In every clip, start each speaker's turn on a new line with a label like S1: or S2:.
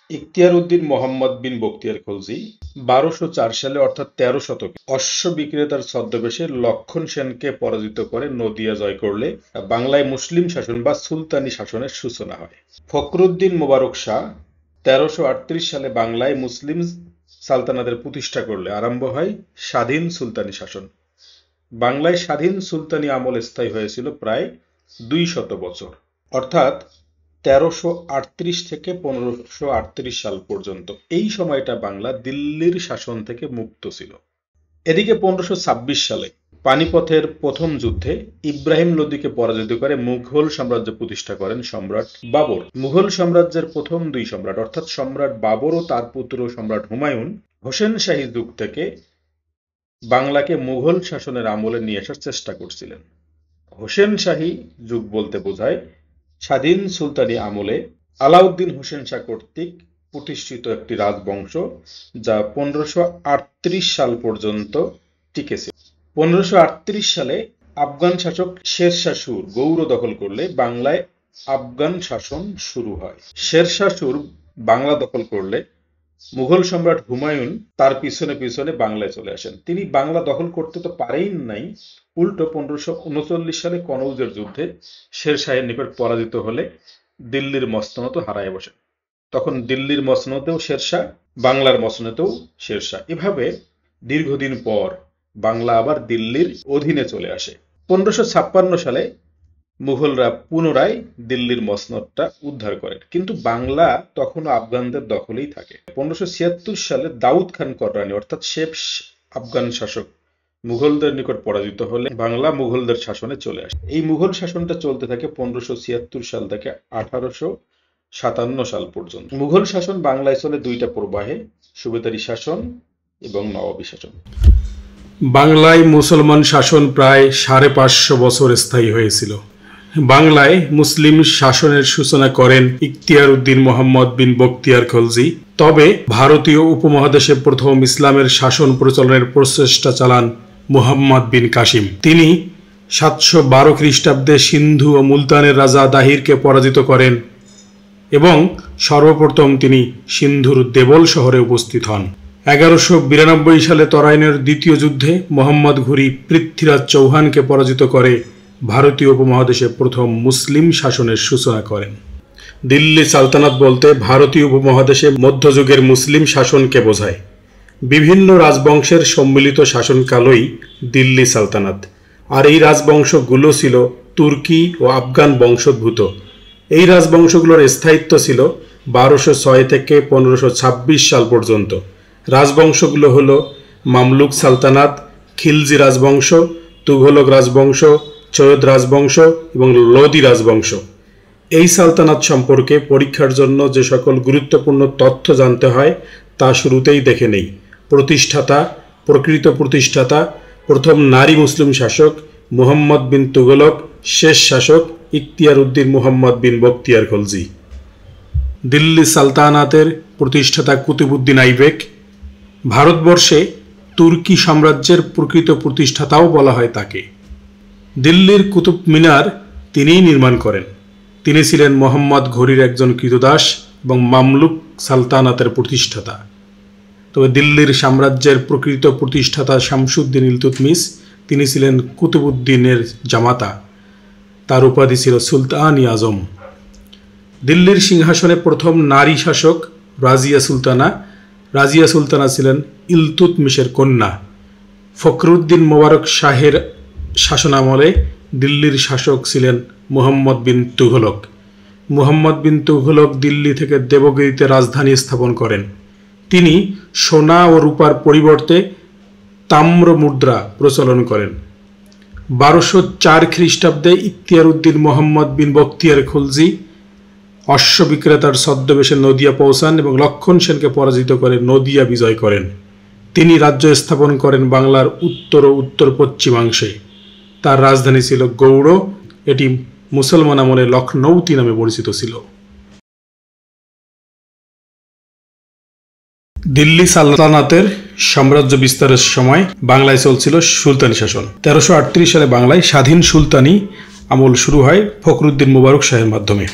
S1: ইখতিয়ার উদ্দিন মোহাম্মদ বিন বখতিয়ার খলজি 1204 সালে অর্থাৎ 13 শতকে অশ্ব বিক্রেতার ছদ্মবেশে লক্ষণ সেনকে পরাজিত করে নদিয়া জয় করলে বাংলায় মুসলিম শাসন বা সুলতানি শাসনের সূচনা হয়। ফখরুদ্দীন মোবারক শাহ 1338 সালে বাংলায় মুসলিম সালতানাতের প্রতিষ্ঠা করলে আরম্ভ হয় স্বাধীন সুলতানি শাসন। বাংলায় স্বাধীন সুলতানি আমল স্থায়ী হয়েছিল প্রায় 200 বছর, অর্থাৎ 1338 থেকে 1538 সাল পর্যন্ত। এই সময়টা বাংলা দিল্লির শাসন থেকে মুক্ত ছিল। এদিকে 1526 সালে পানিপথের প্রথম যুদ্ধে ইব্রাহিম লোদিকে পরাজিত করে মুঘল সাম্রাজ্য প্রতিষ্ঠা করেন সম্রাট বাবর। মুঘল সাম্রাজ্যের প্রথম দুই সম্রাট অর্থাৎ সম্রাট বাবর ও তার পুত্র সম্রাট হুমায়ুন হোসেন শাহী যুগ থেকে বাংলাকে মুঘল শাসনের আমলে নিয়ে আসার চেষ্টা করছিলেন। হোসেন শাহী যুগ বলতে বোঝায় স্বাধীন সুলতানি আমলে আলাউদ্দিন হোসেন শাহ কর্তৃক প্রতিষ্ঠিত একটি রাজবংশ, যা 1538 সাল পর্যন্ত টিকেছে। 1538 সালে আফগান শাসক শেরশাহ সূর গৌড় দখল করলে বাংলায় আফগান শাসন শুরু হয়। শেরশাহ সূর বাংলা দখল করলে মুঘল সম্রাট হুমায়ুন তার পিছনে পিছনে বাংলায় চলে আসেন। তিনি বাংলা দখল করতে তো পারেই নাই, উল্টো 1539 সালে কনৌজের যুদ্ধে শেরশাহের নিকট পরাজিত হলে দিল্লির মসনদ হারায় বসেন। তখন দিল্লির মসনদেও শেরশাহ, বাংলার মসনদেও শেরশাহ। এভাবে দীর্ঘদিন পর বাংলা আবার দিল্লির অধীনে চলে আসে। 1556 সালে মুঘলরা পুনরায় দিল্লির মসনদটা উদ্ধার করেন, কিন্তু বাংলা তখনও আফগানদের দখলেই থাকে। 1576 সালে দাউদ খান কররানী অর্থাৎ শেষ আফগান শাসক মুঘলদের নিকট পরাজিত হলে বাংলা মুঘলদের শাসনে চলে আসে। এই মুঘল শাসনটা চলতে থাকে 1576 সাল থেকে 1857 সাল পর্যন্ত। মুঘল শাসন বাংলায় চলে দুইটা প্রবাহে, সুবেদারি শাসন এবং নবাবী শাসন।
S2: বাংলায় মুসলমান শাসন প্রায় 550 বছর স্থায়ী হয়েছিল। বাংলায় মুসলিম শাসনের সূচনা করেন ইখতিয়ার উদ্দিন মোহাম্মদ বিন বখতিয়ার খলজি। তবে ভারতীয় উপমহাদেশে প্রথম ইসলামের শাসন প্রচলনের প্রচেষ্টা চালান মুহাম্মদ বিন কাসিম। তিনি 712 খ্রিস্টাব্দে সিন্ধু ও মুলতানের রাজা দাহিরকে পরাজিত করেন এবং সর্বপ্রথম তিনি সিন্ধুর দেবল শহরে উপস্থিত হন। 1192 সালে তরাইনের দ্বিতীয় যুদ্ধে মোহাম্মদ ঘুরি পৃথ্বীরাজ চৌহানকে পরাজিত করে ভারতীয় উপমহাদেশে প্রথম মুসলিম শাসনের সূচনা করেন। দিল্লি সালতানাত বলতে ভারতীয় উপমহাদেশে মধ্যযুগের মুসলিম শাসনকে বোঝায়। বিভিন্ন রাজবংশের সম্মিলিত শাসনকালই দিল্লি সালতানাত। আর এই রাজবংশগুলো ছিল তুর্কি ও আফগান বংশোদ্ভূত। এই রাজবংশগুলোর স্থায়িত্ব ছিল 1206 থেকে 1526 সাল পর্যন্ত। রাজবংশগুলো হলো মামলুক সালতানাত, খিলজি রাজবংশ, তুঘলক রাজবংশ, সৈয়দ রাজবংশ এবং লোদি রাজবংশ। এই সালতানাত সম্পর্কে পরীক্ষার জন্য যে সকল গুরুত্বপূর্ণ তথ্য জানতে হয় তা শুরুতেই দেখে নেই। প্রতিষ্ঠাতা, প্রকৃত প্রতিষ্ঠাতা, প্রথম নারী মুসলিম শাসক মুহাম্মদ বিন তুগলক, শেষ শাসক ইখতিয়ার উদ্দিন মোহাম্মদ বিন বখতিয়ার খলজি। দিল্লি সালতানাতের প্রতিষ্ঠাতা কুতুবউদ্দিন আইবেক। ভারতবর্ষে তুর্কি সাম্রাজ্যের প্রকৃত প্রতিষ্ঠাতাও বলা হয় তাকে। দিল্লির কুতুব মিনার তিনিই নির্মাণ করেন। তিনি ছিলেন মোহাম্মদ ঘুরির একজন কৃতদাস এবং মামলুক সালতানাতের প্রতিষ্ঠাতা। তবে দিল্লির সাম্রাজ্যের প্রকৃত প্রতিষ্ঠাতা শামসুদ্দিন ইলতুৎমিশ, তিনি ছিলেন কুতুবউদ্দিনের জামাতা। তার উপাধি ছিল সুলতান-ই আজম। দিল্লির সিংহাসনে প্রথম নারী শাসক রাজিয়া সুলতানা। রাজিয়া সুলতানা ছিলেন ইলতুৎমিশের কন্যা। ফখরুদ্দীন মোবারক শাহের শাসনামলে দিল্লির শাসক ছিলেন মুহাম্মদ বিন তুঘলক। মুহাম্মদ বিন তুঘলক দিল্লি থেকে দেবগিরিতে রাজধানী স্থাপন করেন। তিনি সোনা ও রূপার পরিবর্তে তাম্র মুদ্রা প্রচলন করেন। 1204 খ্রিস্টাব্দে ইখতিয়ার উদ্দিন মোহাম্মদ বিন বখতিয়ার খলজি অশ্ব বিক্রেতার ছদ্মবেশে নদিয়া পৌঁছান এবং লক্ষণ সেনকে পরাজিত করে নদিয়া বিজয় করেন। তিনি রাজ্য স্থাপন করেন বাংলার উত্তর ও উত্তর পশ্চিমাংশে। তার রাজধানী ছিল গৌড়। এটি মুসলমান আমলে লখনৌতি নামে পরিচিত ছিল। দিল্লি সালতানাতের সাম্রাজ্য বিস্তারের সময় বাংলায় চলছিল সুলতানি শাসন। 1338 সালে বাংলায় স্বাধীন সুলতানি আমল শুরু হয় ফখরুদ্দীন মোবারক শাহের মাধ্যমে।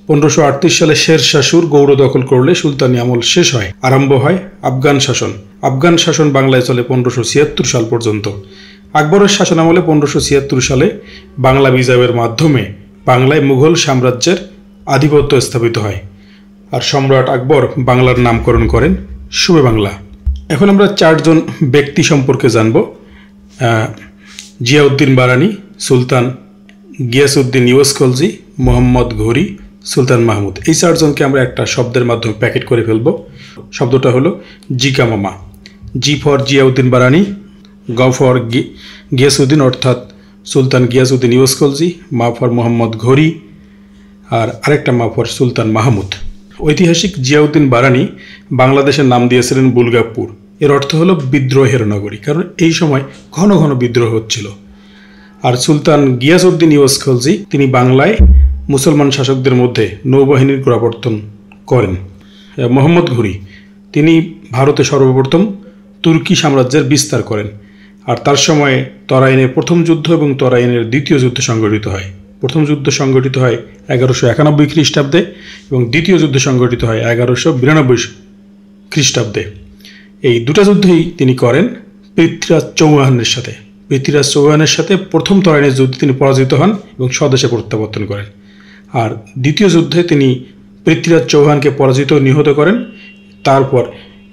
S2: 1538 সালে শের শাহ সুর গৌড় দখল করলে সুলতানি আমল শেষ হয়। আরম্ভ হয় আফগান শাসন। আফগান শাসন বাংলায় চলে 1576 সাল পর্যন্ত। আকবরের শাসন আমলে 1576 সালে বাংলা বিজয়ের মাধ্যমে বাংলায় মুঘল সাম্রাজ্যের আধিপত্য স্থাপিত হয়, আর সম্রাট আকবর বাংলার নামকরণ করেন সুবে বাংলা। এখন আমরা 4 জন ব্যক্তি সম্পর্কে জানব। জিয়াউদ্দিন বারানি, সুলতান গিয়াসউদ্দিন ইউসুফ খলজি, মোহাম্মদ ঘুরি, সুলতান মাহমুদ। এই 4 জনকে আমরা একটা শব্দের মাধ্যমে প্যাকেট করে ফেলব। শব্দটা হলো জিকা মামা। জি ফর জিয়াউদ্দিন বারানি, গ ফর গিয়াসউদ্দিন অর্থাৎ সুলতান গিয়াসউদ্দিন ইউসুফ খলজি, মা ফর মোহাম্মদ ঘুরি, আর আরেকটা মা ফর সুলতান মাহমুদ। ঐতিহাসিক জিয়াউদ্দিন বারানি বাংলাদেশের নাম দিয়েছিলেন বুলগাপুর। এর অর্থ হলো বিদ্রোহের নগরী, কারণ এই সময় ঘন ঘন বিদ্রোহ হচ্ছিল। আর সুলতান গিয়াসউদ্দিন ইউসুফ খলজি তিনি বাংলায় মুসলমান শাসকদের মধ্যে নৌবাহিনীর গোড়াপত্তন করেন। মোহাম্মদ ঘুরি তিনি ভারতে সর্বপ্রথম তুর্কি সাম্রাজ্যের বিস্তার করেন, আর তার সময়ে তরাইনের প্রথম যুদ্ধ এবং তরাইনের দ্বিতীয় যুদ্ধ সংঘটিত হয়। প্রথম যুদ্ধ সংঘটিত হয় 1191 খ্রিস্টাব্দে এবং দ্বিতীয় যুদ্ধ সংঘটিত হয় 1192 খ্রিস্টাব্দে। এই দুটা যুদ্ধই তিনি করেন পৃথ্বীরাজ চৌহানের সাথে। পৃথ্বীরাজ চৌহানের সাথে প্রথম তরাইনের যুদ্ধে তিনি পরাজিত হন এবং স্বদেশে প্রত্যাবর্তন করেন, আর দ্বিতীয় যুদ্ধে তিনি পৃথ্বীরাজ চৌহানকে পরাজিত নিহত করেন। তারপর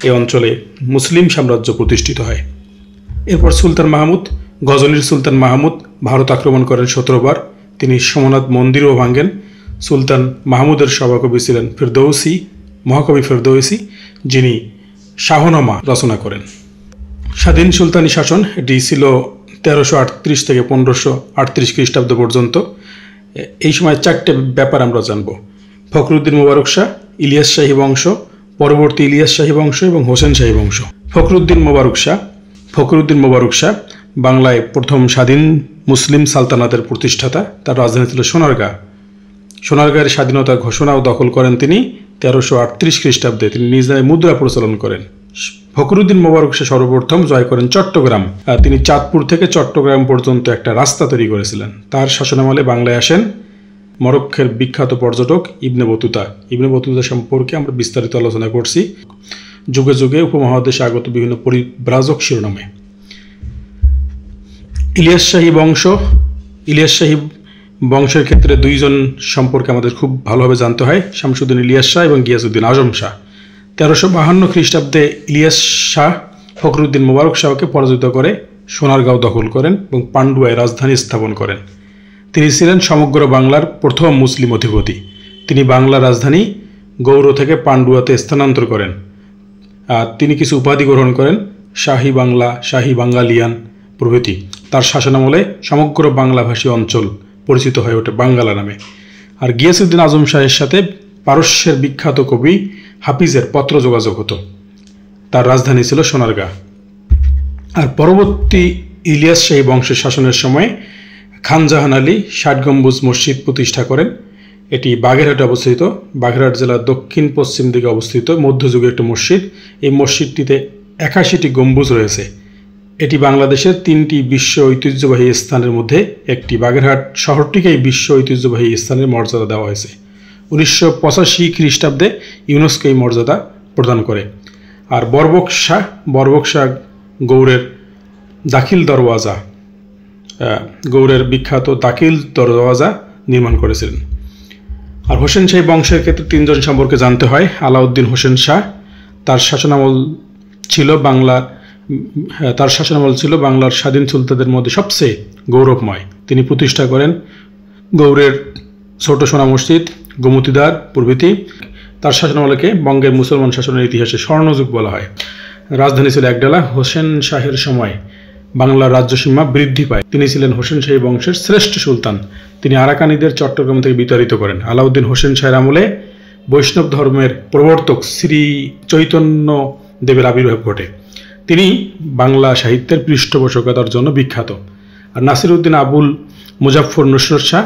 S2: এই অঞ্চলে মুসলিম সাম্রাজ্য প্রতিষ্ঠিত হয়। এরপর সুলতান মাহমুদ, গজনীর সুলতান মাহমুদ ভারত আক্রমণ করেন 17 বার। তিনি সোমনাথ মন্দিরও ভাঙ্গেন। সুলতান মাহমুদের সভাকবি ছিলেন ফেরদৌসি, মহাকবি ফেরদৌসি, যিনি শাহনামা রচনা করেন। স্বাধীন সুলতানি শাসন এটি ছিল 1338 থেকে 1538 খ্রিস্টাব্দ পর্যন্ত। এই সময় 4টে ব্যাপার আমরা জানব। ফখরুদ্দিন মোবারক শাহ, ইলিয়াস শাহী বংশ, পরবর্তী ইলিয়াস শাহী বংশ এবং হোসেন শাহী বংশ। ফখরুদ্দিন মোবারক শাহ বাংলায় প্রথম স্বাধীন মুসলিম সালতানাতের প্রতিষ্ঠাতা। তার রাজধানী ছিল সোনারগাঁ। সোনারগাঁয়ের স্বাধীনতা ঘোষণা ও দখল করেন তিনি 1338 খ্রিস্টাব্দে। তিনি নিজ নামে মুদ্রা প্রচলন করেন। ফখরুদ্দিন মোবারক শাহ সর্বপ্রথম জয় করেন চট্টগ্রাম। তিনি চাঁদপুর থেকে চট্টগ্রাম পর্যন্ত একটা রাস্তা তৈরি করেছিলেন। তার শাসনামলে বাংলায় আসেন মরক্কোর বিখ্যাত পর্যটক ইবনে বতুতা। ইবনে বতুতা সম্পর্কে আমরা বিস্তারিত আলোচনা করছি যুগে যুগে উপমহাদেশে আগত বিভিন্ন পরিব্রাজক শিরোনামে। ইলিয়াস শাহী বংশের ক্ষেত্রে 2 জন সম্পর্কে আমাদের খুব ভালোভাবে জানতে হয়, শামসুদ্দিন ইলিয়াস শাহ এবং গিয়াসউদ্দিন আজম শাহ। 1352 খ্রিস্টাব্দে ইলিয়াস শাহ ফখরুদ্দিন মোবারক শাহকে পরাজিত করে সোনারগাঁও দখল করেন এবং পান্ডুয়ায় রাজধানী স্থাপন করেন। তিনি ছিলেন সমগ্র বাংলার প্রথম মুসলিম অধিপতি। তিনি বাংলার রাজধানী গৌড় থেকে পান্ডুয়াতে স্থানান্তর করেন। তিনি কিছু উপাধি গ্রহণ করেন, শাহী বাংলা, শাহী বাঙ্গালিয়ান প্রভৃতি। তার শাসনামলে সমগ্র বাংলাভাষী অঞ্চল পরিচিত হয়ে ওঠে বাঙ্গালা নামে। আর গিয়াসউদ্দিন আজম শাহের সাথে পারস্যের বিখ্যাত কবি হাফিজের পত্র যোগাযোগ হতো। তার রাজধানী ছিল সোনারগাঁ। আর পরবর্তী ইলিয়াস শাহী বংশের শাসনের সময় খান জাহান আলী 60 গম্বুজ মসজিদ প্রতিষ্ঠা করেন। এটি বাগেরহাটে অবস্থিত। বাগেরহাট জেলার দক্ষিণ পশ্চিম দিকে অবস্থিত মধ্যযুগের একটি মসজিদ। এই মসজিদটিতে 81টি গম্বুজ রয়েছে। এটি বাংলাদেশের 3টি বিশ্ব ঐতিহ্যবাহী স্থানের মধ্যে একটি। বাগেরহাট শহরটিকেই বিশ্ব ঐতিহ্যবাহী স্থানের মর্যাদা দেওয়া হয়েছে। 1985 খ্রিস্টাব্দে ইউনেস্কো এই মর্যাদা প্রদান করে। আর বরবক শাহ গৌড়ের দাখিল দরওয়াজা, গৌড়ের বিখ্যাত দাখিল দরওয়াজা নির্মাণ করেছিলেন। আর হোসেন শাহী বংশের ক্ষেত্রে 3 জন সম্পর্কে জানতে হয়। আলাউদ্দিন হোসেন শাহ, তার শাসনামল ছিল বাংলার স্বাধীন সুলতানদের মধ্যে সবচেয়ে গৌরবময়। তিনি প্রতিষ্ঠা করেন গৌড়ের ছোট সোনা মসজিদ, গোমতীদ্বার প্রভৃতি। তার শাসনামলকে বঙ্গের মুসলমান শাসনের ইতিহাসে স্বর্ণযুগ বলা হয়। রাজধানী ছিল একডালা। হোসেন শাহের সময় বাংলার রাজ্যসীমা বৃদ্ধি পায়। তিনি ছিলেন হোসেন শাহী বংশের শ্রেষ্ঠ সুলতান। তিনি আরাকানিদের চট্টগ্রাম থেকে বিতাড়িত করেন। আলাউদ্দিন হোসেন শাহের আমলে বৈষ্ণব ধর্মের প্রবর্তক শ্রী চৈতন্য দেবের আবির্ভাব ঘটে। তিনি বাংলা সাহিত্যের পৃষ্ঠপোষকতার জন্য বিখ্যাত। আর নাসিরউদ্দিন আবুল মুজাফফর নুসরত শাহ,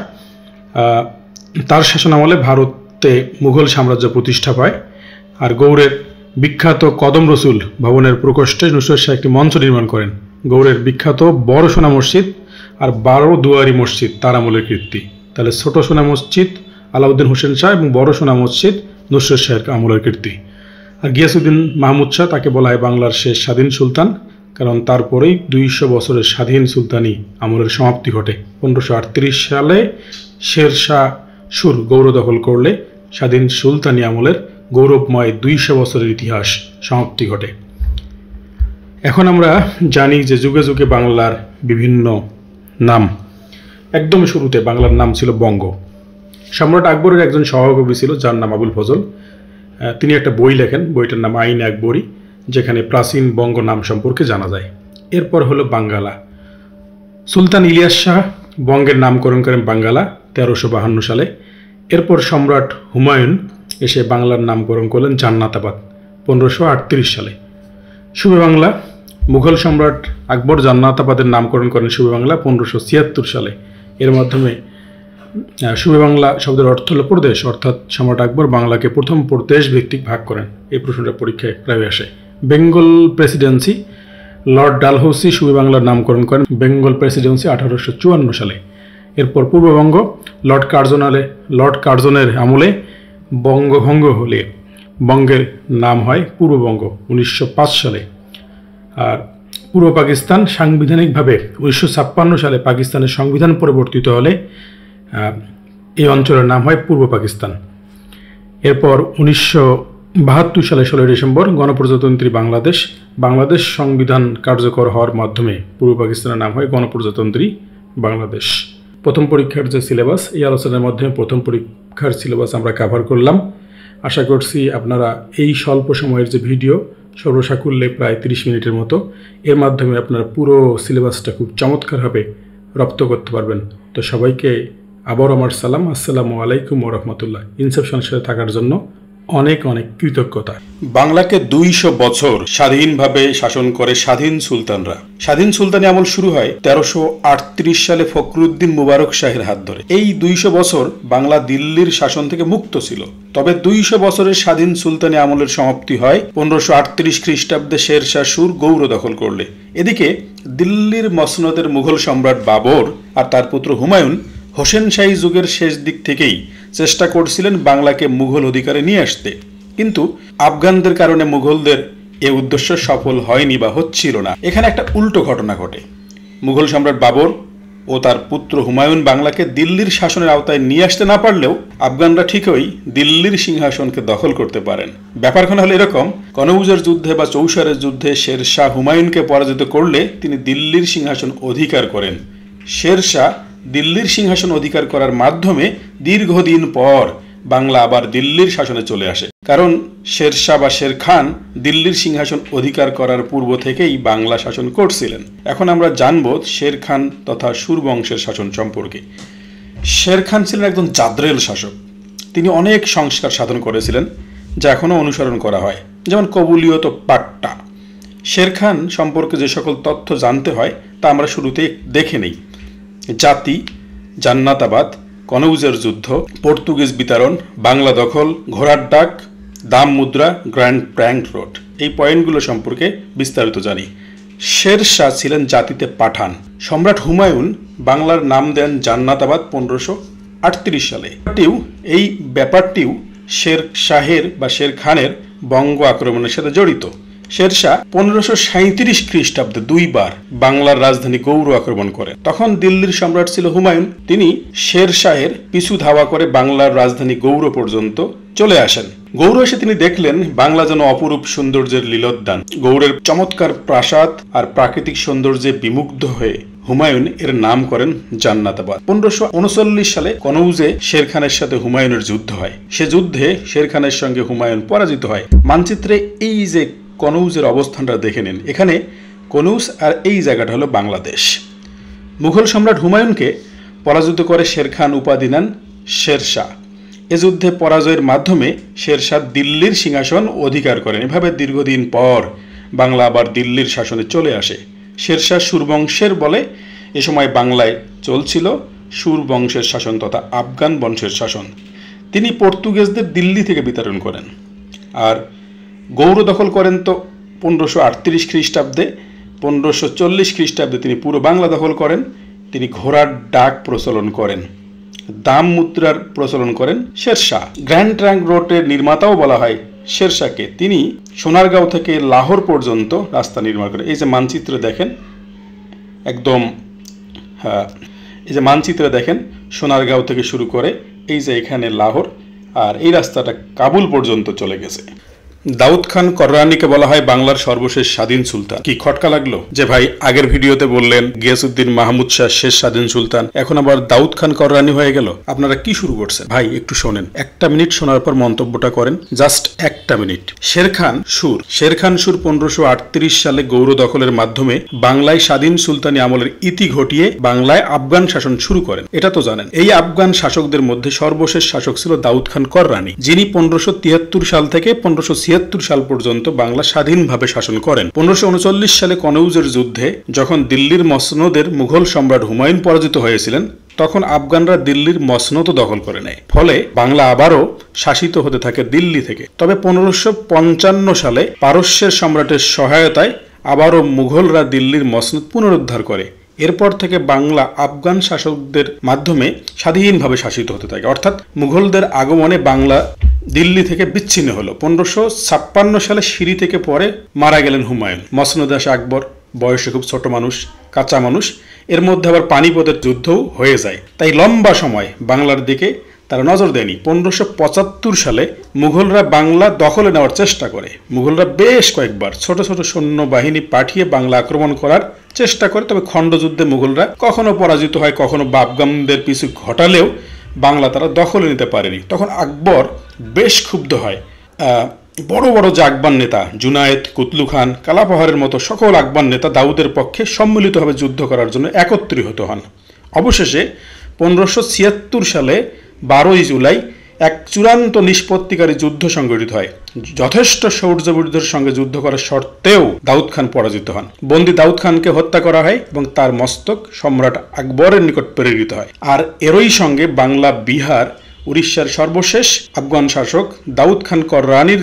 S2: তার শাসনামলে ভারতে মুঘল সাম্রাজ্য প্রতিষ্ঠা পায়। আর গৌড়ের বিখ্যাত কদম রসুল ভবনের প্রকোষ্ঠে নুসরত শাহ একটি মঞ্চ নির্মাণ করেন। গৌড়ের বিখ্যাত বড় সোনা মসজিদ আর 12 দুয়ারি মসজিদ তার আমলের কীর্তি। তাহলে ছোট সোনা মসজিদ আলাউদ্দিন হোসেন শাহ এবং বড় সোনা মসজিদ নুসরত শাহের আমলের কীর্তি। আর গিয়াসউদ্দিন মাহমুদ শাহ তাকে বলা হয় বাংলার শেষ স্বাধীন সুলতান, কারণ তারপরেই 200 বছরের স্বাধীন সুলতানি আমলের সমাপ্তি ঘটে। 1538 সালে শের শাহ সুর গৌর দখল করলে স্বাধীন সুলতানি আমলের গৌরবময় 200 বছরের ইতিহাস সমাপ্তি ঘটে। এখন আমরা জানি যে যুগে যুগে বাংলার বিভিন্ন নাম। একদম শুরুতে বাংলার নাম ছিল বঙ্গ। সম্রাট আকবরের একজন সহকবি ছিল যার নাম আবুল ফজল। তিনি একটা বই লেখেন, বইটার নাম আইন আকবরী, যেখানে প্রাচীন বঙ্গ নাম সম্পর্কে জানা যায়। এরপর হলো বাঙ্গালা। সুলতান ইলিয়াস শাহ বঙ্গের নামকরণ করেন বাঙ্গালা 1352 সালে। এরপর সম্রাট হুমায়ুন এসে বাংলার নামকরণ করলেন জান্নাতাবাদ 1538 সালে। সুবে বাংলা, মুঘল সম্রাট আকবর জান্নাতাবাদের নামকরণ করেন সুবে বাংলা 1576 সালে। এর মাধ্যমে সুবে বাংলা শব্দের অর্থ হল প্রদেশ, অর্থাৎ সম্রাট আকবর বাংলাকে প্রথম প্রদেশ ভিত্তিক ভাগ করেন। এই প্রশ্নটা পরীক্ষায় প্রায় আসে। বেঙ্গল প্রেসিডেন্সি, লর্ড ডালহৌসি সুবে বাংলার নামকরণ করেন বেঙ্গল প্রেসিডেন্সি 1854 সালে। এরপর পূর্ববঙ্গ, লর্ড কার্জনের আমলে বঙ্গভঙ্গ হলে বঙ্গের নাম হয় পূর্ববঙ্গ 1905 সালে। আর পূর্ব পাকিস্তান সাংবিধানিকভাবে 1956 সালে পাকিস্তানের সংবিধান পরিবর্তিত হলে এই অঞ্চলের নাম হয় পূর্ব পাকিস্তান। এরপর 1972 সালে 16 ডিসেম্বর গণপ্রজাতন্ত্রী বাংলাদেশ সংবিধান কার্যকর হওয়ার মাধ্যমে পূর্ব পাকিস্তানের নাম হয় গণপ্রজাতন্ত্রী বাংলাদেশ। প্রথম পরীক্ষার যে সিলেবাস, এই আলোচনার মাধ্যমে প্রথম পরীক্ষার সিলেবাস আমরা কভার করলাম। আশা করছি আপনারা এই স্বল্প সময়ের যে ভিডিও, সর্বসাকুল্যে প্রায় 30 মিনিটের মতো, এর মাধ্যমে আপনারা পুরো সিলেবাসটা খুব চমৎকারভাবে রপ্ত করতে পারবেন। তো সবাইকে আবার আমার সালাম, আসসালামু আলাইকুম ওয়া রাহমাতুল্লাহ। ইনসেপশনের সাথে থাকার জন্য অনেক অনেক কৃতজ্ঞতা।
S1: বাংলাকে 200 বছর স্বাধীনভাবে শাসন করে স্বাধীন সুলতানরা। স্বাধীন সুলতানি আমল শুরু হয় 1338 সালে ফখরুদ্দিন মুবারক শাহের হাত ধরে। এই 200 বছর বাংলা দিল্লির শাসন থেকে মুক্ত ছিল। তবে 200 বছরের স্বাধীন সুলতানি আমলের সমাপ্তি হয় 1538 খ্রিস্টাব্দে শের শাহ সুর গৌর দখল করলে। এদিকে দিল্লির মসনদের মুঘল সম্রাট বাবর আর তার পুত্র হুমায়ুন হোসেন শাহী যুগের শেষ দিক থেকেই চেষ্টা করছিলেন বাংলাকে মুঘল অধিকারে নিয়ে আসতে, কিন্তু আফগানদের কারণে মুঘলদের এ উদ্দেশ্য সফল হয়নি বা হচ্ছিল না। এখানে একটা উল্টো ঘটনা ঘটে। মুঘল সম্রাট বাবর ও তার পুত্র হুমায়ুন বাংলাকে দিল্লির শাসনের আওতায় নিয়ে আসতে না পারলেও আফগানরা ঠিকই দিল্লির সিংহাসনকে দখল করতে পারেন। ব্যাপারখানা হলো এরকম, কনৌজের যুদ্ধে বা চৌসারের যুদ্ধে শের শাহ হুমায়ুনকে পরাজিত করলে তিনি দিল্লির সিংহাসন অধিকার করেন। শের শাহ দিল্লির সিংহাসন অধিকার করার মাধ্যমে দীর্ঘদিন পর বাংলা আবার দিল্লির শাসনে চলে আসে, কারণ শের শাহ বা শের খান দিল্লির সিংহাসন অধিকার করার পূর্ব থেকেই বাংলা শাসন করছিলেন। এখন আমরা জানব শের খান তথা সুর বংশের শাসন সম্পর্কে। শের খান ছিলেন একজন জাদ্রেল শাসক। তিনি অনেক সংস্কার সাধন করেছিলেন যা এখনও অনুসরণ করা হয়, যেমন কবুলিয়ত ও পাট্টা। শের খান সম্পর্কে যে সকল তথ্য জানতে হয় তা আমরা শুরুতে দেখে নেই। জাতি, জান্নাতাবাদ, কনৌজের যুদ্ধ, পর্তুগিজ বিতাড়ন, বাংলা দখল, ঘোড়ার ডাক, দাম মুদ্রা, গ্র্যান্ড ট্রাঙ্ক রোড, এই পয়েন্টগুলো সম্পর্কে বিস্তারিত জানি। শের শাহ ছিলেন জাতিতে পাঠান। সম্রাট হুমায়ুন বাংলার নাম দেন জান্নাতাবাদ 1538 সালে। এই ব্যাপারটিও শের শাহের বা শের খানের বঙ্গ আক্রমণের সাথে জড়িত। শের শাহ 1537 খ্রিস্টাব্দে 2 বার বাংলার রাজধানী গৌর আক্রমণ করেন। তখন দিল্লির সম্রাট ছিল হুমায়ুন। তিনি শের শাহের পিছু ধাওয়া করে বাংলার রাজধানী গৌর পর্যন্ত চলে আসেন। গৌর এসে তিনি দেখলেন বাংলা যেন অপরূপ সৌন্দর্যের লীলোদ্যান। গৌড়ের চমৎকার প্রাসাদ আর প্রাকৃতিক সৌন্দর্যে বিমুগ্ধ হয়ে হুমায়ুন এর নাম করেন জান্নাতাবাদ। 1539 সালে কনৌজে শের খানের সাথে হুমায়ুনের যুদ্ধ হয়। সে যুদ্ধে শের খানের সঙ্গে হুমায়ুন পরাজিত হয়। মানচিত্রে এই যে কনৌজের অবস্থানটা দেখে নিন, এখানে কনৌজ আর এই জায়গাটা হলো বাংলাদেশ। মুঘল সম্রাট হুমায়ুনকে পরাজিত করে শের খান উপাধি নেন শের শাহ। এ যুদ্ধে পরাজয়ের মাধ্যমে শের শাহ দিল্লির সিংহাসন অধিকার করেন। এভাবে দীর্ঘদিন পর বাংলা আবার দিল্লির শাসনে চলে আসে। শের শাহ সুরবংশের বলে এ সময় বাংলায় চলছিল সুর বংশের শাসন তথা আফগান বংশের শাসন। তিনি পর্তুগিজদের দিল্লি থেকে বিতাড়ন করেন আর গৌর দখল করেন তো 1538 খ্রিস্টাব্দে। 1540 খ্রিস্টাব্দে তিনি পুরো বাংলা দখল করেন। তিনি ঘোড়ার ডাক প্রচলন করেন। দাম মুদ্রার প্রচলন করেন শেরশাহ। গ্র্যান্ড ট্রাঙ্ক রোডের নির্মাতাও বলা হয় শেরশাহকে। তিনি সোনারগাঁও থেকে লাহোর পর্যন্ত রাস্তা নির্মাণ করেন। এই যে মানচিত্রে দেখেন, একদম এই যে মানচিত্রে দেখেন সোনারগাঁও থেকে শুরু করে এই যে এখানে লাহোর, আর এই রাস্তাটা কাবুল পর্যন্ত চলে গেছে। দাউদ খান কররানীকে বলা হয় বাংলার সর্বশেষ স্বাধীন সুলতান। কি খটকা লাগলো যে ভাই আগের ভিডিওতে বললেন গিয়াসউদ্দিন মাহমুদ শাহ শেষ স্বাধীন সুলতান, এখন আবার দাউদ খান কররানী হয়ে গেল। আপনারা কি শুরু করছেন ভাই? একটু শোনেন, একটা মিনিট শোনার পর মন্তব্যটা করেন, জাস্ট একটা মিনিট। শেরখান সুর 1538 সালে গৌর দখলের মাধ্যমে বাংলায় স্বাধীন সুলতানি আমলের ইতি ঘটিয়ে বাংলায় আফগান শাসন শুরু করেন, এটা তো জানেন। এই আফগান শাসকদের মধ্যে সর্বশেষ শাসক ছিল দাউদ খান কররানী, যিনি 1573 সাল থেকে 1576 সাল পর্যন্ত বাংলা স্বাধীনভাবে শাসন করেন। 1539 সালে কনৌজের যুদ্ধে যখন দিল্লির মসনদের মুঘল সম্রাট হুমায়ুন পরাজিত হয়েছিলেন, তখন আফগানরা দিল্লির মসনদ দখল করে নেয়। ফলে বাংলা আবারও শাসিত হতে থাকে দিল্লি থেকে। তবে 1555 সালে পারস্যের সম্রাটের সহায়তায় আবারও মুঘলরা দিল্লির মসনদ পুনরুদ্ধার করে। এরপর থেকে বাংলা আফগান শাসকদের মাধ্যমে স্বাধীনভাবে শাসিত হতে থাকে, অর্থাৎ মুঘলদের আগমনে বাংলা দিল্লি থেকে বিচ্ছিন্ন হলো। 1556 সালে সিঁড়ি থেকে পরে মারা গেলেন হুমায়ুন। মসনদে আসে আকবর, বয়সে খুব ছোট মানুষ, কাঁচা মানুষ। এর মধ্যে আবার পানিপথের যুদ্ধও হয়ে যায়, তাই লম্বা সময় বাংলার দিকে তারা নজর দেয়নি। 1575 সালে মুঘলরা বাংলা দখলে নেওয়ার চেষ্টা করে। মুঘলরা বেশ কয়েকবার ছোট ছোট সৈন্য বাহিনী পাঠিয়ে বাংলা আক্রমণ করার চেষ্টা করে, তবে খণ্ডযুদ্ধে মুঘলরা কখনো পরাজিত হয়, কখনো আফগানদের পিছু ঘটালেও বাংলা তারা দখলে নিতে পারেনি। তখন আকবর বেশ ক্ষুব্ধ হয়। বড় বড় যে আফগান নেতা জুনায়েদ, কুতলু খান, কালাপাহাড়ের মতো সকল আফগান নেতা দাউদের পক্ষে সম্মিলিতভাবে যুদ্ধ করার জন্য একত্রিত হন। অবশেষে 1576 সালে 12 জুলাই এক চূড়ান্ত নিষ্পত্তিকারী যুদ্ধ সংঘটিত হয়। যথেষ্ট শৌর্যবীরদের সঙ্গে যুদ্ধ করার সত্ত্বেও দাউদ খান পরাজিত হন। বন্দী দাউদ খানকে হত্যা করা হয় এবং তার মস্তক সম্রাট আকবরের নিকট প্রেরিত হয়। আর এরই সঙ্গে বাংলা, বিহার, উড়িষ্যার সর্বশেষ আফগান শাসক দাউদ খান কররানীর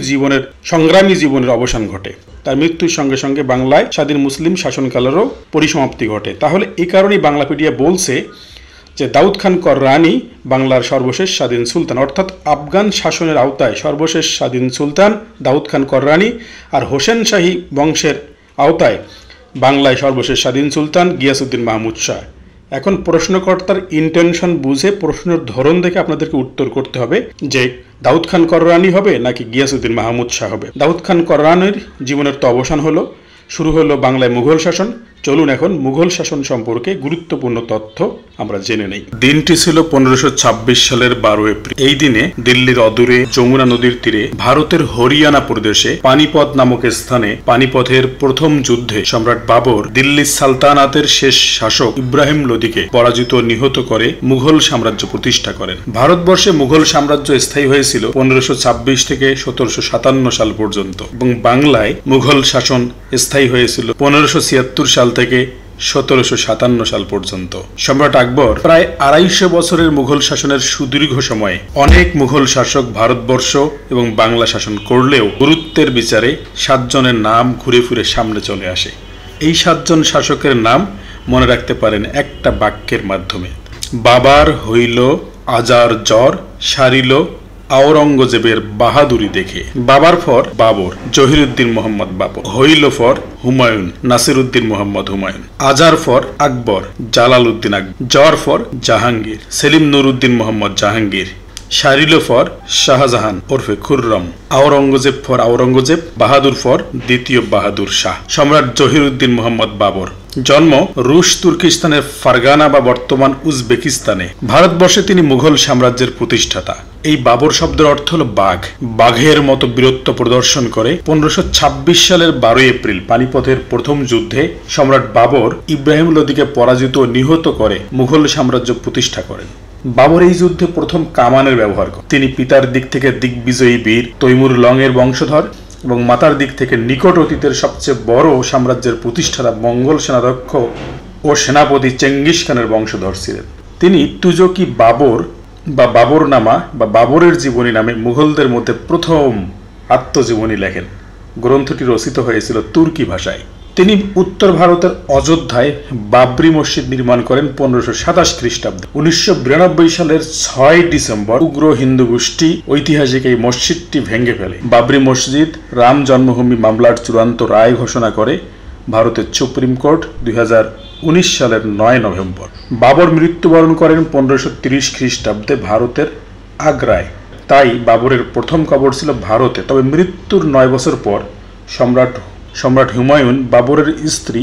S1: সংগ্রামী জীবনের অবসান ঘটে। তার মৃত্যুর সঙ্গে সঙ্গে বাংলায় স্বাধীন মুসলিম শাসনকালেরও পরিসমাপ্তি ঘটে। তাহলে এই কারণেই বাংলাপিডিয়া বলছে যে দাউদ খান কররানী বাংলার সর্বশেষ স্বাধীন সুলতান, অর্থাৎ আফগান শাসনের আওতায় সর্বশেষ স্বাধীন সুলতান দাউদ খান কররানী, আর হোসেন শাহী বংশের আওতায় বাংলায় সর্বশেষ স্বাধীন সুলতান গিয়াসউদ্দিন মাহমুদ শাহ। এখন প্রশ্নকর্তার ইন্টেনশন বুঝে প্রশ্নের ধরন দেখে আপনাদেরকে উত্তর করতে হবে যে দাউদ খান কররানী হবে নাকি গিয়াসউদ্দিন মাহমুদ শাহ হবে। দাউদ খান কররানীর জীবনের তো অবসান হলো, শুরু হলো বাংলায় মুঘল শাসন। চলুন এখন মুঘল শাসন সম্পর্কে গুরুত্বপূর্ণ তথ্য আমরা জেনে নেই। দিনটি ছিল 1526 সালের 12 এপ্রিল। এই দিনে দিল্লির অদূরে যমুনা নদীর তীরে ভারতের হরিয়ানা প্রদেশে পানিপথ নামক স্থানে পানিপথের প্রথম যুদ্ধে সম্রাট বাবর দিল্লি সালতানাতের শেষ শাসক ইব্রাহিম লোদিকে পরাজিত নিহত করে মুঘল সাম্রাজ্য প্রতিষ্ঠা করেন। ভারতবর্ষে মুঘল সাম্রাজ্য স্থায়ী হয়েছিল 1526 থেকে 1757 সাল পর্যন্ত এবং বাংলায় মুঘল শাসন স্থায়ী হয়েছিল 1576 সাল থেকে 1757 সাল পর্যন্ত। সম্রাট আকবর প্রায় 250 বছরের মুঘল শাসনের সুদীর্ঘ সময়ে অনেক মুঘল শাসক ভারতবর্ষ এবং বাংলা শাসন করলেও গুরুত্বের বিচারে 7 জনের নাম ঘুরে ফিরে সামনে চলে আসে। এই 7 জন শাসকের নাম মনে রাখতে পারেন একটা বাক্যের মাধ্যমে। বাবার হইল আজার জ্বর, সারিল আওরঙ্গজেবের বাহাদুরি দেখে। বাবার ফর বাবর, জহিরুদ্দিন মোহাম্মদ বাবর। হইল ফর হুমায়ুন, নাসিরুদ্দিন মোহাম্মদ হুমায়ুন। আজার ফর আকবর, জালালউদ্দিন আকবর। জ্বর ফর জাহাঙ্গীর, সেলিম নুরউদ্দিন মোহাম্মদ জাহাঙ্গীর। সারিল ফর শাহজাহান ওরফে Khurram. Aurangzeb for Aurangzeb. Bahadur for দ্বিতীয় বাহাদুর শাহ। সম্রাট জহিরুদ্দিন মোহাম্মদ বাবর। জন্ম রুশ তুর্কিস্তানের ফারগানা বা বর্তমান উজবেকিস্তানে। ভারতবর্ষে তিনি মুঘল সাম্রাজ্যের প্রতিষ্ঠাতা। এই বাবর শব্দের অর্থ হল বাঘ। বাঘের মতো বীরত্ব প্রদর্শন করে 1526 সালের 12 এপ্রিল পানিপথের প্রথম যুদ্ধে সম্রাট বাবর ইব্রাহিম লোদিকে পরাজিত ও নিহত করে মুঘল সাম্রাজ্য প্রতিষ্ঠা করেন। বাবর এই যুদ্ধে প্রথম কামানের ব্যবহার করেন। তিনি পিতার দিক থেকে দিগ্বিজয়ী বীর তৈমুর লং এর বংশধর এবং মাতার দিক থেকে নিকট অতীতের সবচেয়ে বড় সাম্রাজ্যের প্রতিষ্ঠাতা মঙ্গল সেনাধ্যক্ষ ও সেনাপতি চেঙ্গিস খানের বংশধর ছিলেন। তিনি তুজকি বাবর বা বাবরনামা বা বাবরের জীবনী নামে মুঘলদের মধ্যে প্রথম আত্মজীবনী লেখেন। গ্রন্থটি রচিত হয়েছিল তুর্কি ভাষায়।
S2: তিনি উত্তর ভারতের অযোধ্যায় বাবরি মসজিদ নির্মাণ করেন 1527 খ্রিস্টাব্দে। 1992 সালের 6 ডিসেম্বর উগ্র হিন্দু গোষ্ঠী ঐতিহাসিক এই মসজিদটি ভেঙে ফেলে। বাবরি মসজিদ রাম জন্মভূমি মামলার চূড়ান্ত রায় ঘোষণা করে ভারতের সুপ্রিম কোর্ট 2019 সালের 9 নভেম্বর। বাবর মৃত্যুবরণ করেন 1530 খ্রিস্টাব্দে ভারতের আগ্রায়। তাই বাবরের প্রথম কবর ছিল ভারতে। তবে মৃত্যুর 9 বছর পর সম্রাট হুমায়ুন বাবরের স্ত্রী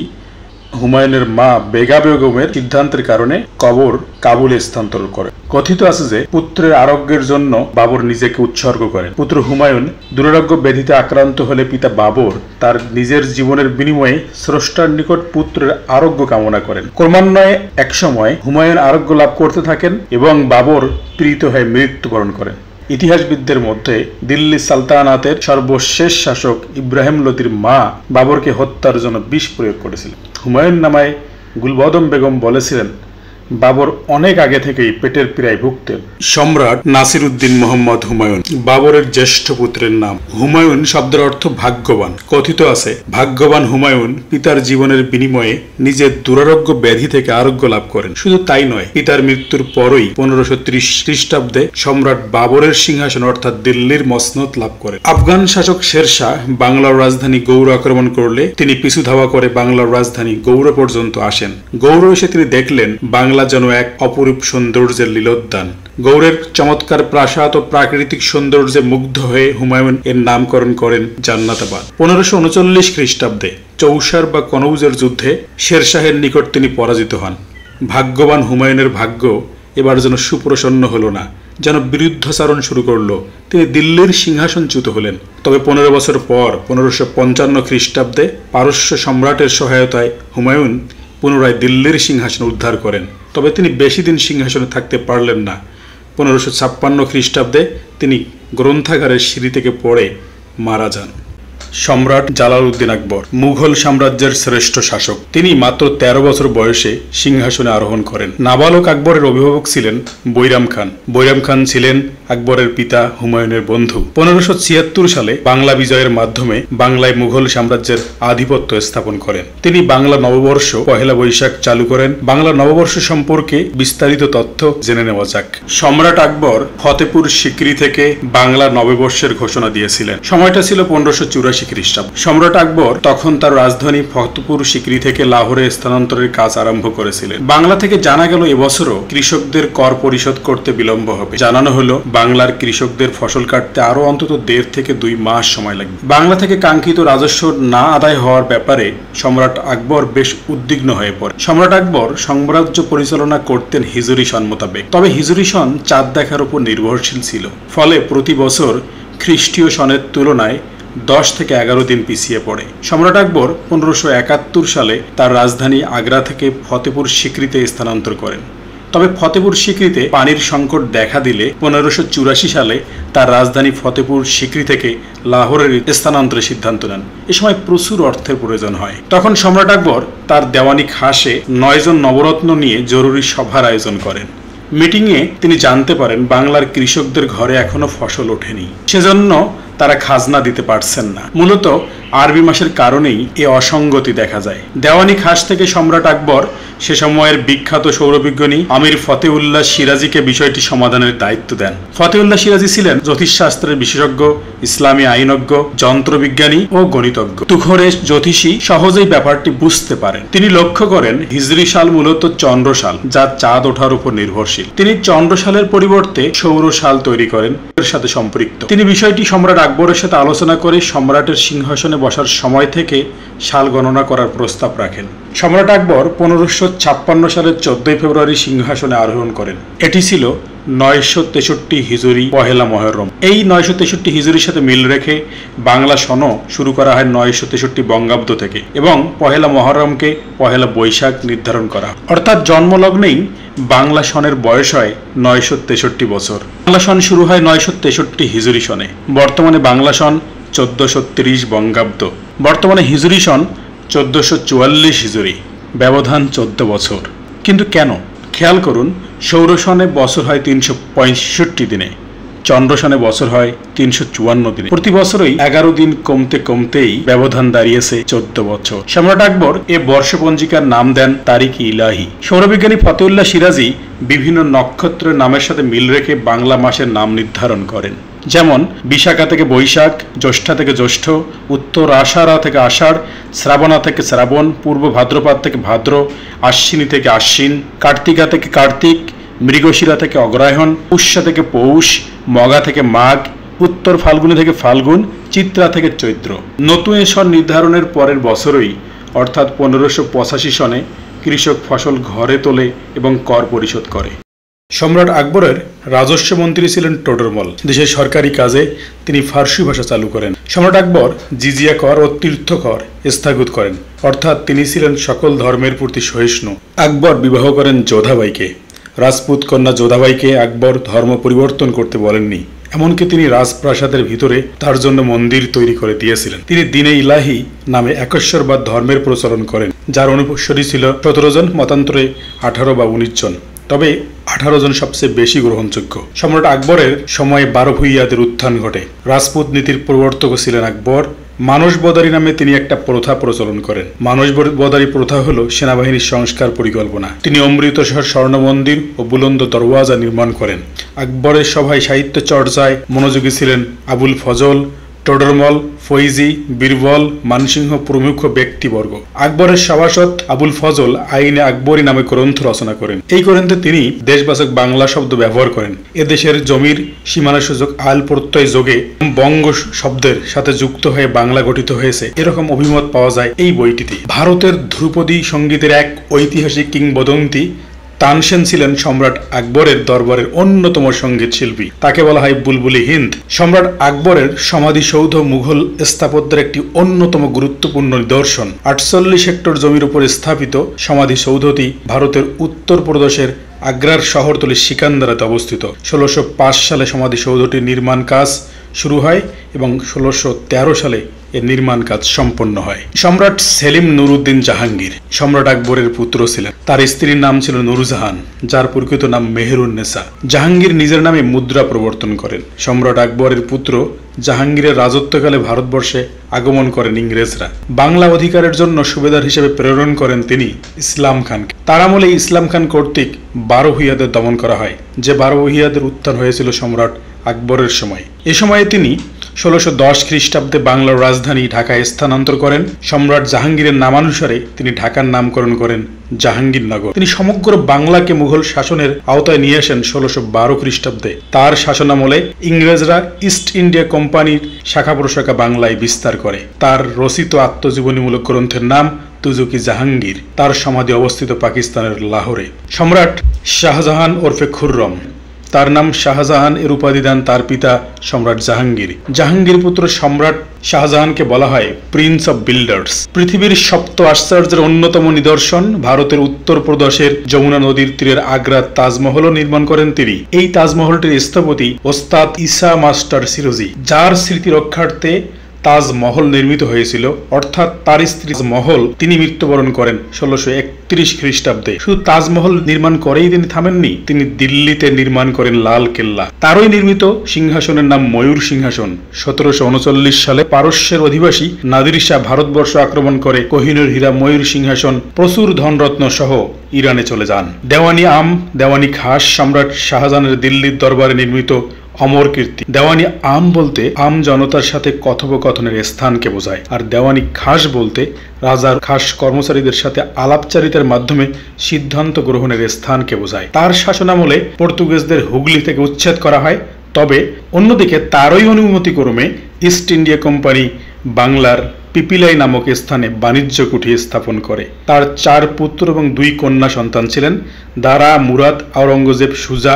S2: হুমায়ুনের মা বেগা বেগমের সিদ্ধান্তের কারণে কবর কাবুলে স্থানান্তর করে। কথিত আছে যে পুত্রের আরোগ্যের জন্য বাবর নিজেকে উৎসর্গ করেন। পুত্র হুমায়ুন দুরারোগ্য ব্যাধিতে আক্রান্ত হলে পিতা বাবর তার নিজের জীবনের বিনিময়ে স্রষ্টার নিকট পুত্রের আরোগ্য কামনা করেন। ক্রমান্বয়ে একসময় হুমায়ুন আরোগ্য লাভ করতে থাকেন এবং বাবর পীড়িত হয়ে মৃত্যুবরণ করেন। ইতিহাসবিদদের মধ্যে দিল্লি সালতানাতের সর্বশেষ শাসক ইব্রাহিম লোদির মা বাবরকে হত্যার জন্য বিষ প্রয়োগ করেছিলেন। হুমায়ুন নামায় গুলবদম বেগম বলেছিলেন, বাবর অনেক আগে থেকেই পেটের পীড়ায় ভুগতেন। সম্রাট নাসির উদ্দিন মোহাম্মদ হুমায়ুন বাবরের জ্যেষ্ঠ পুত্রের নাম। হুমায়ুন শব্দের অর্থ ভাগ্যবান। কথিত আছে ভাগ্যবান হুমায়ুন পিতার জীবনের বিনিময়ে নিজের দুরারোগ্য ব্যাধি থেকে আরোগ্য লাভ করেন। শুধু তাই নয়, পিতার মৃত্যুর পরই 1530 খ্রিস্টাব্দে সম্রাট বাবরের সিংহাসন অর্থাৎ দিল্লির মসনদ লাভ করেন। আফগান শাসক শেরশাহ বাংলার রাজধানী গৌড় আক্রমণ করলে তিনি পিছু ধাওয়া করে বাংলার রাজধানী গৌড় পর্যন্ত আসেন। গৌড় এসে তিনি দেখলেন বাংলা যেন এক অপরূপ সৌন্দর্যের লীলোদ্যান। গৌড়ের চমৎকার প্রাসাদ ও প্রাকৃতিক সৌন্দর্যে মুগ্ধ হয়ে হুমায়ুন এর নামকরণ করেন জান্নাতাবাদ। 1539 খ্রিস্টাব্দে চৌসার বা কনৌজের যুদ্ধে শেরশাহের নিকট তিনি পরাজিত হন। ভাগ্যবান হুমায়ুনের ভাগ্য এবার যেন সুপ্রসন্ন হলো না, যেন বিরুদ্ধাচরণ শুরু করলো। তিনি দিল্লির সিংহাসনচ্যুত হলেন। তবে 15 বছর পর 1555 খ্রিস্টাব্দে পারস্য সম্রাটের সহায়তায় হুমায়ুন পুনরায় দিল্লির সিংহাসন উদ্ধার করেন। তবে তিনি বেশি দিন সিংহাসনে থাকতে পারলেন না। 1556 খ্রিস্টাব্দে তিনি গ্রন্থাগারের সিঁড়ি থেকে পড়ে মারা যান। সম্রাট জালালউদ্দিন আকবর মুঘল সাম্রাজ্যের শ্রেষ্ঠ শাসক। তিনি মাত্র 13 বছর বয়সে সিংহাসনে আরোহণ করেন। নাবালক আকবরের অভিভাবক ছিলেন বৈরাম খান। বৈরাম খান ছিলেন আকবরের পিতা হুমায়ুনের বন্ধু। 1576 সালে বাংলা বিজয়ের মাধ্যমে বাংলায় মুঘল সাম্রাজ্যের আধিপত্য স্থাপন করেন। তিনি বাংলা নববর্ষ 1 বৈশাখ চালু করেন। বাংলা নববর্ষ সম্পর্কে বিস্তারিত তথ্য জেনে নেওয়া যাক। সম্রাট আকবর ফতেপুর সিকরি থেকে বাংলা নববর্ষের ঘোষণা দিয়েছিলেন। সময়টা ছিল 1584 খ্রিস্টাব্দ। সম্রাট আকবর তখন তার রাজধানী ফতেপুর সিকরি থেকে লাহোরে স্থানান্তরের কাজ আরম্ভ করেছিলেন। বাংলা থেকে জানা গেল এবছরও কৃষকদের কর পরিশোধ করতে বিলম্ব হবে। জানানো হলো বাংলার কৃষকদের ফসল কাটতে আরো অন্তত 1.5 থেকে 2 মাস সময় লাগবে। বাংলা থেকে কাঙ্ক্ষিত রাজস্ব না আদায় হওয়ার ব্যাপারে সম্রাট আকবর বেশ উদ্বিগ্ন হয়ে পড়ে। সম্রাট আকবর সাম্রাজ্য পরিচালনা করতেন হিজরি সন মোতাবেক। তবে হিজরি সন চাঁদ দেখার উপর নির্ভরশীল ছিল। ফলে প্রতি বছর খ্রিস্টীয় সনের তুলনায় 10 থেকে 11 দিন পিছিয়ে পড়ে। সম্রাট আকবর 1571 সালে তার রাজধানী আগ্রা থেকে ফতেপুর সিকরিতে স্থানান্তর করেন। তবে ফতেপুর সিকরিতে পানির সংকট দেখা দিলে 1584 সালে তার রাজধানী ফতেপুর সিকরি থেকে লাহোরের স্থানান্তরের সিদ্ধান্ত নেন। এ সময় প্রচুর অর্থের প্রয়োজন হয়। তখন সম্রাট আকবর তার দেওয়ানি খাসে 9 জন নবরত্ন নিয়ে জরুরি সভার আয়োজন করেন। মিটিংয়ে তিনি জানতে পারেন বাংলার কৃষকদের ঘরে এখনো ফসল ওঠেনি, সেজন্য তারা খাজনা দিতে পারছেন না। মূলত আরবি মাসের কারণেই এ অসঙ্গতি দেখা যায়। দেওয়ানি খাস থেকে সম্রাট আকবর সে সময়ের বিখ্যাত সৌরবিজ্ঞানী আমির ফতেউল্লাহ সিরাজিকে বিষয়টি সমাধানের দায়িত্ব দেন। ফতেউল্লাহ সিরাজি ছিলেন জ্যোতিষশাস্ত্রের বিশেষজ্ঞ, ইসলামী আইনজ্ঞ, যন্ত্রবিজ্ঞানী ও গণিতজ্ঞ। তুখরে জ্যোতিষী সহজেই ব্যাপারটি বুঝতে পারেন। তিনি লক্ষ্য করেন হিজরি সাল মূলত চন্দ্র সাল, যা চাঁদ ওঠার উপর নির্ভরশীল। তিনি চন্দ্র সালের পরিবর্তে সৌর সাল তৈরি করেন, এর সাথে সম্পৃক্ত। তিনি বিষয়টি সম্রাট আকবরের সাথে আলোচনা করে সম্রাটের সিংহাসনে বসার সময় থেকে সাল গণনা করার প্রস্তাব রাখেন। সম্রাট আকবর 1556 সালের 14 ফেব্রুয়ারি সিংহাসনে আরোহণ করেন। এটি ছিল 963 হিজরি 1 মুহররম। এই 963 হিজরির সাথে মিল রেখে বাংলা সনও শুরু করা হয় 963 বঙ্গাব্দ থেকে এবং 1 মুহররমকে 1 বৈশাখ নির্ধারণ করা। অর্থাৎ জন্মলগ্নেই বাংলা সনের বয়স হয় 963 বছর। বাংলা সন শুরু হয় 963 হিজরি সনে। বর্তমানে বাংলা সন 1430 বঙ্গাব্দ। বর্তমানে হিজরি সন 1444 হিজরি। ব্যবধান 14 বছর। কিন্তু কেন? খেয়াল করুন, সৌর সনে বছর হয় 365 দিনে, চন্দ্রসনে বছর হয় 354 দিনে। প্রতি বছরই 11 দিন কমতে কমতেই ব্যবধান দাঁড়িয়েছে 14 বছর। সম্রাট আকবর এ বর্ষপঞ্জিকার নাম দেন তারিখ-ই ইলাহি। সৌরবিজ্ঞানী ফতেউল্লাহ সিরাজি বিভিন্ন নক্ষত্রের নামের সাথে মিল রেখে বাংলা মাসের নাম নির্ধারণ করেন। যেমন বিশাখা থেকে বৈশাখ, জ্যৈষ্ঠা থেকে জ্যৈষ্ঠ, উত্তর আষাঢ়া থেকে আষাঢ়, শ্রাবণা থেকে শ্রাবণ, পূর্ব ভাদ্রপদ থেকে ভাদ্র, আশ্বিনী থেকে আশ্বিন, কার্তিকা থেকে কার্তিক, মৃগশিরা থেকে অগ্রহায়ণ, পুষ্যা থেকে পৌষ, মঘা থেকে মাঘ, উত্তর ফাল্গুনী থেকে ফাল্গুন, চিত্রা থেকে চৈত্র। নতুন সন নির্ধারণের পরের বছরই অর্থাৎ 1585 সনে কৃষক ফসল ঘরে তোলে এবং কর পরিশোধ করে। সম্রাট আকবরের রাজস্ব মন্ত্রী ছিলেন টোডরমল। দেশের সরকারি কাজে তিনি ফার্সি ভাষা চালু করেন। সম্রাট আকবর জিজিয়া কর ও তীর্থ কর স্থগিত করেন, অর্থাৎ তিনি ছিলেন সকল ধর্মের প্রতি সহিষ্ণু। আকবর বিবাহ করেন যোধাবাইকে। রাজপুত কন্যা যোধাবাইকে আকবর ধর্ম পরিবর্তন করতে বলেননি, এমনকি তিনি রাজপ্রাসাদের ভিতরে তার জন্য মন্দির তৈরি করে দিয়েছিলেন। তিনি দিনে ইলাহি নামে একেশ্বরবাদ ধর্মের প্রচলন করেন, যার অনুসারী ছিল 17 জন, মতান্তরে 18 বা 19 জন, তবে 18 জন সবচেয়ে বেশি গ্রহণযোগ্য। সম্রাট আকবরের সময়ে 12 ভূঁইয়াদের উত্থান ঘটে। রাজপুত নীতির প্রবর্তক ছিলেন আকবর। মানস বদারি নামে তিনি একটা প্রথা প্রচলন করেন। মানস বদারি প্রথা হলো সেনাবাহিনীর সংস্কার পরিকল্পনা। তিনি অমৃতসর স্বর্ণ মন্দির ও বুলন্দ দরওয়াজা নির্মাণ করেন। আকবরের সভায় সাহিত্য চর্চায় মনোযোগী ছিলেন আবুল ফজল, টোডরমল, ফৈজি, বীরবল, মানসিংহ প্রমুখ ব্যক্তিবর্গ। আকবরের সভাসদ আবুল ফজল আইনে আকবরী নামে গ্রন্থ রচনা করেন। এই গ্রন্থে তিনি দেশবাচক বাংলা শব্দ ব্যবহার করেন। এদেশের জমির সীমানা সূচক আল প্রত্যয় যোগে বঙ্গ শব্দের সাথে যুক্ত হয়ে বাংলা গঠিত হয়েছে, এরকম অভিমত পাওয়া যায় এই বইটিতে। ভারতের ধ্রুপদী সঙ্গীতের এক ঐতিহাসিক কিংবদন্তি তানসেন ছিলেন সম্রাট আকবরের দরবারের অন্যতম সঙ্গীত শিল্পী। তাকে বলা হয় বুলবুলি হিন্দ। সম্রাট আকবরের সমাধিসৌধ মুঘল স্থাপত্যের একটি অন্যতম গুরুত্বপূর্ণ নিদর্শন। 48 হেক্টর জমির উপর স্থাপিত সমাধিসৌধটি ভারতের উত্তর প্রদেশের আগ্রার শহরতলি সিকান্দারাতে অবস্থিত। 1605 সালে সমাধিসৌধটির নির্মাণ কাজ শুরু হয় এবং 1613 সালে এর নির্মাণ কাজ সম্পন্ন হয়। সম্রাট সেলিম নুরউদ্দিন জাহাঙ্গীর সম্রাট আকবরের পুত্র ছিলেন। তার স্ত্রীর নাম ছিল নুরজাহান, যার প্রকৃত নাম মেহেরুন্নেসা। জাহাঙ্গীর নিজের নামে মুদ্রা প্রবর্তন করেন। সম্রাট আকবরের পুত্র জাহাঙ্গীরের রাজত্বকালে ভারতবর্ষে আগমন করেন ইংরেজরা। বাংলা অধিকারের জন্য সুবেদার হিসেবে প্রেরণ করেন তিনি ইসলাম খানকে। তার আমলে ইসলাম খান কর্তৃক 12 ভূঁইয়াদের দমন করা হয়, যে 12 ভূঁইয়াদের উত্থান হয়েছিল সম্রাট আকবরের সময়। এ সময়ে তিনি 1610 খ্রিস্টাব্দে বাংলার রাজধানী ঢাকায় স্থানান্তর করেন। সম্রাট জাহাঙ্গীরের নামানুসারে তিনি ঢাকার নামকরণ করেন জাহাঙ্গীরনগর। তিনি সমগ্র বাংলাকে মুঘল শাসনের আওতায় নিয়ে আসেন 1612 খ্রিস্টাব্দে। তার শাসনামলে ইংরেজরা ইস্ট ইন্ডিয়া কোম্পানির শাখা প্রশাখা বাংলায় বিস্তার করে। তার রচিত আত্মজীবনীমূলক গ্রন্থের নাম তুজুকি জাহাঙ্গীর। তার সমাধি অবস্থিত পাকিস্তানের লাহোরে। সম্রাট শাহজাহান ওরফে খুররম, তার নাম শাহজাহান এর উপাধি দেন তার পিতা সম্রাট জাহাঙ্গীর। জাহাঙ্গীর পুত্র সম্রাট শাহজাহানকে বলা হয় প্রিন্স অব বিল্ডার্স। পৃথিবীর সপ্ত আশ্চর্যের অন্যতম নিদর্শন ভারতের উত্তর প্রদেশের যমুনা নদীর তীরের আগ্রার তাজমহলও নির্মাণ করেন তিনি। এই তাজমহলটির স্থপতি ওস্তাদ ঈসা মাস্টার সিরোজি, যার স্মৃতি রক্ষার্থে তাজমহল নির্মিত হয়েছিল, অর্থাৎ তার স্ত্রী মহল তিনি মৃত্যুবরণ করেন 1631 খ্রিস্টাব্দে। শুধু তাজমহল নির্মাণ করেই তিনি থামেননি, তিনি দিল্লিতে নির্মাণ করেন লাল কেল্লা। তারই নির্মিত সিংহাসনের নাম ময়ূর সিংহাসন। 1739 সালে পারস্যের অধিবাসী নাদির শাহ ভারতবর্ষ আক্রমণ করে কোহিনূর হীরা ময়ূর সিংহাসন প্রচুর ধনরত্ন সহ ইরানে চলে যান। দেওয়ানি আম, দেওয়ানি খাস সম্রাট শাহজাহানের দিল্লির দরবারে নির্মিত অমর কীর্তি। দেওয়ানি আম বলতে আম জনতার সাথে কথোপকথনের স্থানকে বোঝায়, আর দেওয়ানি খাস বলতে রাজার খাস কর্মচারীদের সাথে আলাপচারিতার মাধ্যমে সিদ্ধান্ত গ্রহণের স্থানকে বোঝায়। তার শাসনামলে পর্তুগিজদের হুগলি থেকে উচ্ছেদ করা হয়, তবে অন্যদিকে তারই অনুমতিক্রমে ইস্ট ইন্ডিয়া কোম্পানি বাংলার পিপিলাই নামক স্থানে বাণিজ্য কুঠি স্থাপন করে। তার 4 পুত্র এবং 2 কন্যা সন্তান ছিলেন, দারা, মুরাদ, আওরঙ্গজেব, সুজা,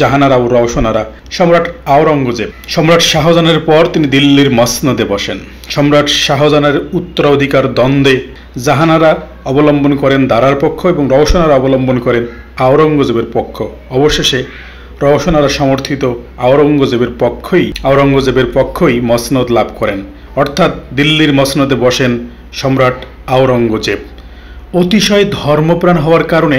S2: জাহানারা ও রওশনারা। সম্রাট আওরঙ্গজেব সম্রাট শাহজাহানের পর তিনি দিল্লির মসনদে বসেন। সম্রাট শাহজাহানের উত্তরাধিকার দ্বন্দ্বে জাহানারা অবলম্বন করেন দারার পক্ষ এবং রওশনারা অবলম্বন করেন আওরঙ্গজেবের পক্ষ। অবশেষে রওশনারা সমর্থিত আওরঙ্গজেবের পক্ষই মসনদ লাভ করেন, অর্থাৎ দিল্লির মসনদে বসেন সম্রাট আওরঙ্গজেব। অতিশয় ধর্মপ্রাণ হওয়ার কারণে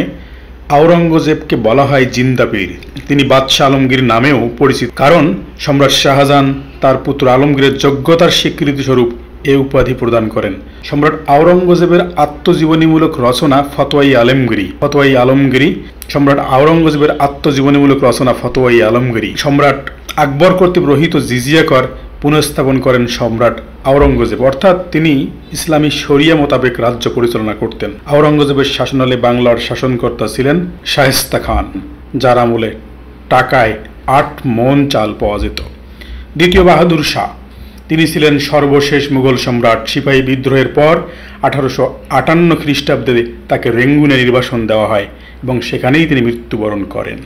S2: আওরঙ্গজেবকে বলা হয় জিন্দা পীর। তিনি বাদশাহ আলমগীর নামেও পরিচিত, কারণ সম্রাট শাহজাহান তার পুত্র আলমগীরের যোগ্যতার স্বীকৃতিস্বরূপ এই উপাধি প্রদান করেন। সম্রাট আওরঙ্গজেবের আত্মজীবনীমূলক রচনা ফতোয়াই আলমগীরি। সম্রাট আওরঙ্গজেবের আত্মজীবনীমূলক রচনা ফতোয়াই আলমগীরি। সম্রাট আকবর কর্তৃক রহিত জিজিয়া কর পুনঃস্থাপন করেন সম্রাট আওরঙ্গজেব, অর্থাৎ তিনি ইসলামী শরিয়া মোতাবেক রাজ্য পরিচালনা করতেন। আওরঙ্গজেবের শাসনামলে বাংলার শাসনকর্তা ছিলেন শায়েস্তা খান, যার আমলে টাকায় 8 মণ চাল পাওয়া যেত। দ্বিতীয় বাহাদুর শাহ, তিনি ছিলেন সর্বশেষ মুঘল সম্রাট। সিপাহী বিদ্রোহের পর 1858 খ্রিস্টাব্দে তাকে রেঙ্গুনে নির্বাসন দেওয়া হয় এবং সেখানেই তিনি মৃত্যুবরণ করেন।